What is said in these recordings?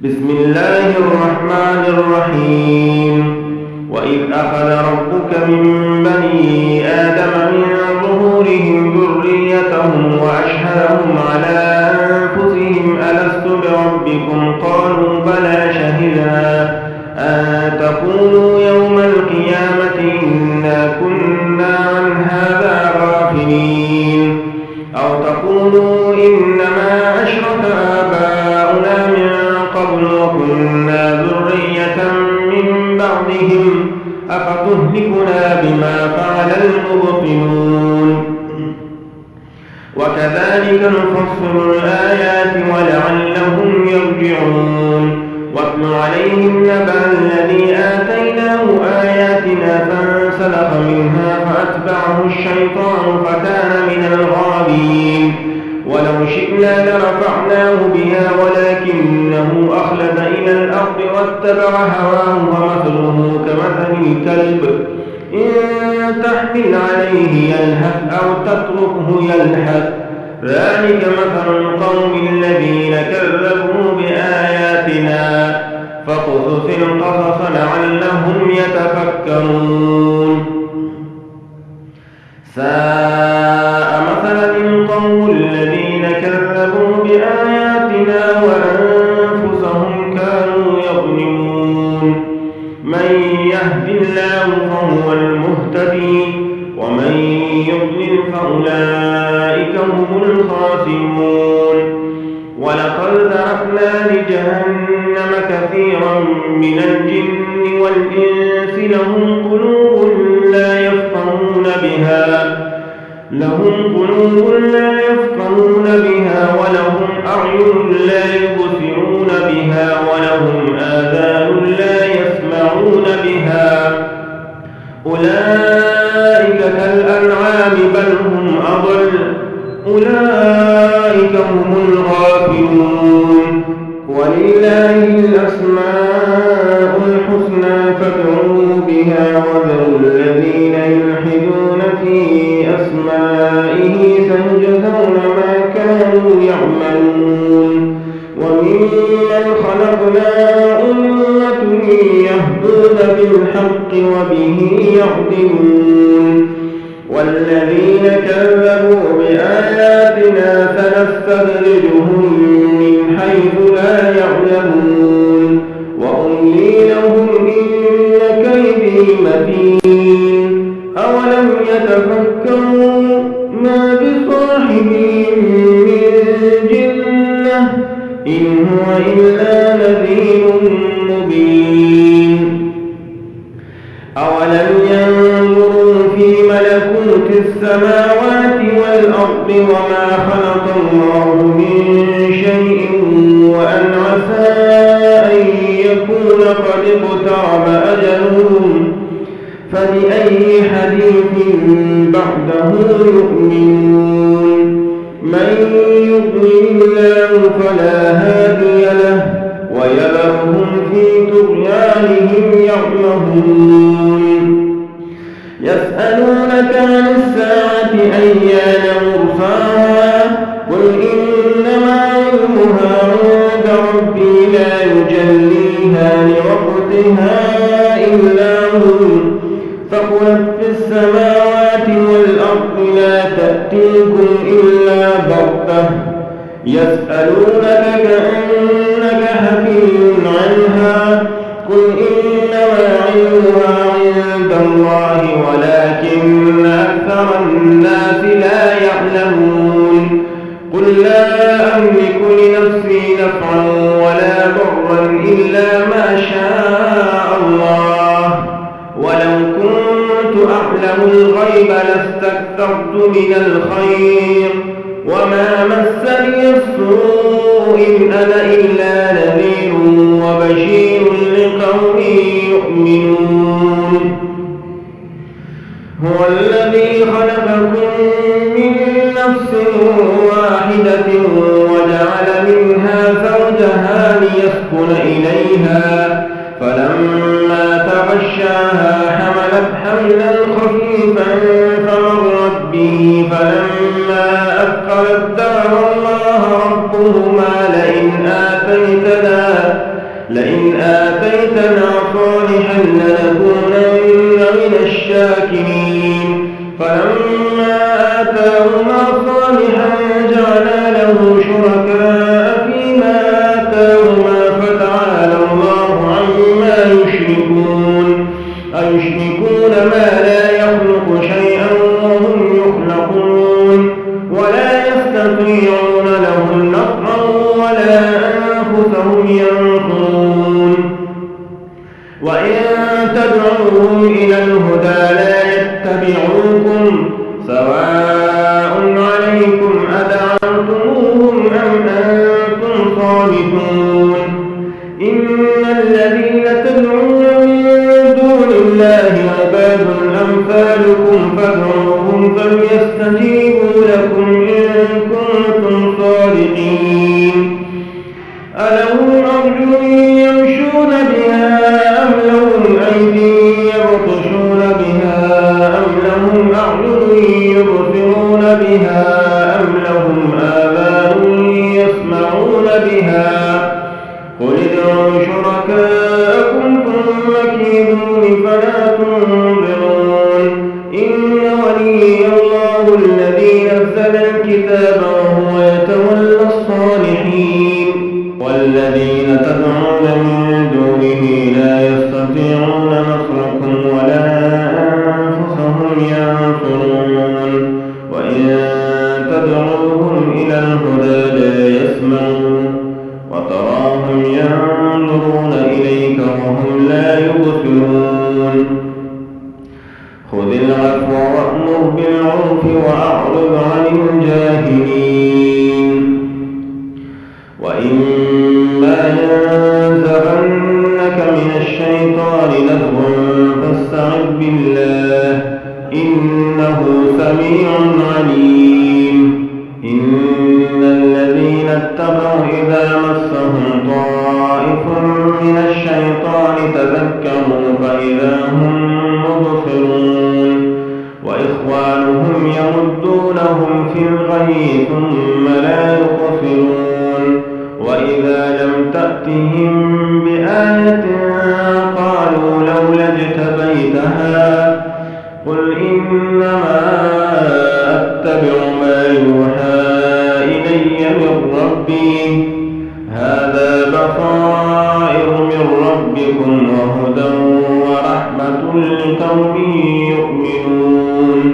بسم الله الرحمن الرحيم وإذ أخذ ربك من بني آدم من ظهورهم ذريتهم وأشهدهم على أنفسهم ألست بربكم قالوا بلى شهدنا أن تقولوا يوم القيامة إنا كنا عن هذا غافلين أو تقولوا إنما أشرك آباؤنا من قبل وكنا ذرية من بعدهم أفتهلكنا بما فعل المبطلون وكذلك نفصل الآيات ولعلهم يرجعون واتل عليهم نبأ الذي آتيناه آياتنا فانسلخ منها فأتبعه الشيطان فكان من الغاوين ولو شئنا لرفعناه بها ولكنه أخلد إلى الأرض واتبع هواه ومثله كمثل الكلب إن تحمل عليه يلهث أو تتركه يلهث ذلك مثل القوم الذين كذبوا بآياتنا فاقصص القصص لعلهم يتفكرون ساء مثلا القوم الذين كذبوا بآياتنا وأنفسهم كانوا يظلمون من يهد الله فهو المهتدي ومن يضلل فأولئك هم الخاسرون ولقد ذرأنا لجهنم كثيرا من الجن والإنس لهم قلوب لا يفقهون بها ولهم أعين لا يبصرون بها ولهم آذان لا يسمعون بها أولئك كالأنعام بل هم أضل أولئك هم الغافلون ولله الأسماء الحسنى فادعوه بها وذروا الذين يلحدون في أسمائه سيجزون ما كانوا يعملون وممن خلقنا أمة يهدون بالحق وبه يعدلون والذين كذبوا بآياتنا سنستدرجهم من حيث لا يعلمون وأملي لهم إن كيدي متين أولم يتفكروا ما بصاحبهم من جنة إن هو إلا نذير مبين أولم ينظروا في ملكوت السماوات والأرض وما خلق الله من شيء وأن عسى أن يكون قد اقترب أجلهم فبأي حديث بعده يؤمنون من يضلل الله فلا هادي له ويذرهم في طغيانهم يعمهون يسألونك عن الساعة أيان مرساها قل إنما علمها عند ربي لا يجليها لوقتها إلا هو ثقلت في السماوات والأرض لا تأتيكم إلا بغتة يسألونك كأنك حفي عنها قل إنما علمها عند الله ولكن أكثر الناس لا يعلمون قل لا أملك لنفسي نفعا ولا ضرا إلا ما شاء الله ولو كنت أعلم الغيب لاستكثرت من الخير وما مسني السوء إن أنا إلا نذير وبشير لقوم يؤمنون هو الذي خلقكم من نفس واحدة وجعل منها زوجها ليسكن إليها فلما تغشاها حملت حملا خفيفا فمرت به فلما أثقلت دعوا الله ربهما لئن آتيتنا لئن آتيتنا صالحا لنكونن من الشاكرين فلما آتاهما صالحا جعلا له شركاء فيما آتاهما فتعالى الله عما يشركون أيشركون ما لا يخلق شيئا وهم يخلقون ولا يستطيعون لهم نصرا ولا أنفسهم ينصرون وإن تدعوهم إلى الهدى لا يتبعوكم سواء عليكم أدعوتموهم أم أنتم صامتون إن الذين تدعون من دون الله عباد أمثالكم فادعوهم فليستجيبوا لكم إن كنتم صادقين ألهم أرجل يمشون بها أم لهم أيدي يبطشون بها أم لهم أعين يبصرون بها أم لهم آذان يسمعون بها قل ادعوا شركاءكم ثم كيدون فلا تنظرون إن ولي الله الذي نزل الكتاب وهو يتولى الصالحين والذين تدعون من دونه لا يستطيعون نصركم ولا أنفسهم ينصرون وإن تدعوهم إلى الهدى لا يسمعون وتراهم ينظرون إليك وهم لا يبصرون خذ العفو وأمر بالعرف وأعرض عن الجاهلين وإما ينزغنك من الشيطان نزغ فاستعذ بالله إنه سميع عليم إن الذين اتقوا إذا مسهم طائف من الشيطان تذكروا فإذا هم مبصرون وإخوانهم يمدونهم في الغي ثم لا يقصرون وإذا لم تأتهم بآية قالوا لولا اجتبيتها قل إنما أتبع ما يوحى إلي من ربي هذا بصائر من ربكم وهدى ورحمة لقوم يؤمنون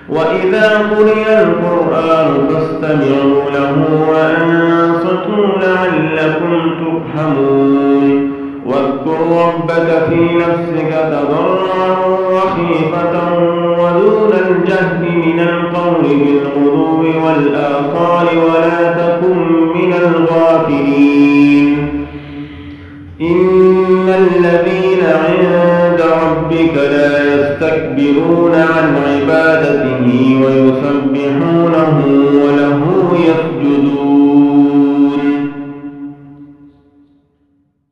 وإذا قرئ القرآن فاستمعوا له وأنصتوا لعلكم ترحمون واذكر ربك في نفسك تضرعا وخيفة ودون الجهد من القول بالغدو والآصال ولا تكن من الغافلين إن الذين عند ربك لا يستكبرون عن عبادته ويسبحون